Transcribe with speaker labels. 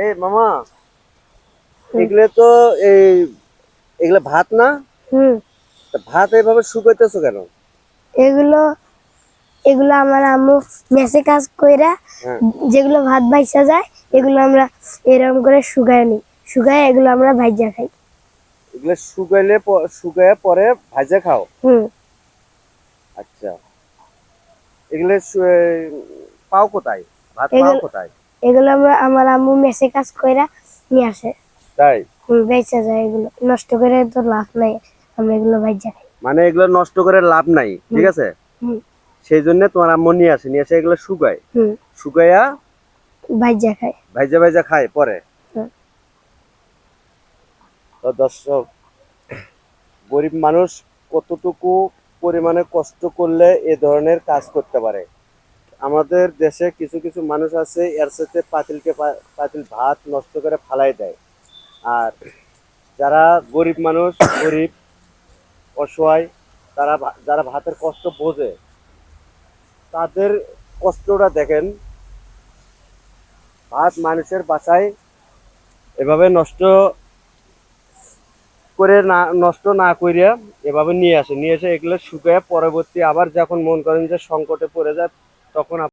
Speaker 1: এই মামা, এগুলো তো এই এগুলো ভাত না?
Speaker 2: হুম।
Speaker 1: তা ভাত এইভাবে শুকাইতেছো কেন?
Speaker 2: এগুলো এগুলো আমার আম্মু মেসে কাজ কইরা
Speaker 1: হ্যাঁ,
Speaker 2: যেগুলো ভাত ভাইসা যায় এগুলো আমরা এরকম করে শুকায় নিই, শুকায় এগুলো আমরা ভাইজা খাই।
Speaker 1: এগুলো শুকাইয়া পরে ভাজা খাও?
Speaker 2: হুম।
Speaker 1: আচ্ছা, এগুলো পাও কোথায়? ভাত পাও
Speaker 2: এগুলো
Speaker 1: কোথায়?
Speaker 2: এগুলো আমার আম্মু মেসে কাজ কইরা নিয়ে আসে।
Speaker 1: তাই?
Speaker 2: বেচা যায়, এগুলো নষ্ট করে তো লাভ নাই, আমরা এগুলো ভাইজা খাই।
Speaker 1: মানে এগুলো নষ্ট করে লাভ নাই, ঠিক
Speaker 2: হুম।
Speaker 1: আছে?
Speaker 2: হুম।
Speaker 1: সেই জন্য তোমার আম্মু নিয়ে আসে এগুলো শুকায়,
Speaker 2: হুম।
Speaker 1: শুকাইয়া
Speaker 2: ভাইজা খাই।
Speaker 1: ভাইজা ভাইজা খায় পরে।
Speaker 2: হুম।
Speaker 1: তো দর্শক, গরিব মানুষ কতটুকু পরিমাণে কষ্ট করলে এ ধরনের কাজ করতে পারে। আমাদের দেশে কিছু কিছু মানুষ আছে এর সাথে পাতিল ভাত নষ্ট করে ফালাই দেয়। আর যারা গরিব মানুষ, গরিব অসহায়, যারা ভাতের কষ্ট বোঝে, তাদের কষ্টটা দেখেন। ভাত মানুষের বাসায় এভাবে নষ্ট না করিয়া এভাবে নিয়ে আসে এগুলো শুকিয়ে পরবর্তী আবার যখন মন করেন যে সংকটে পড়ে যায়, তখন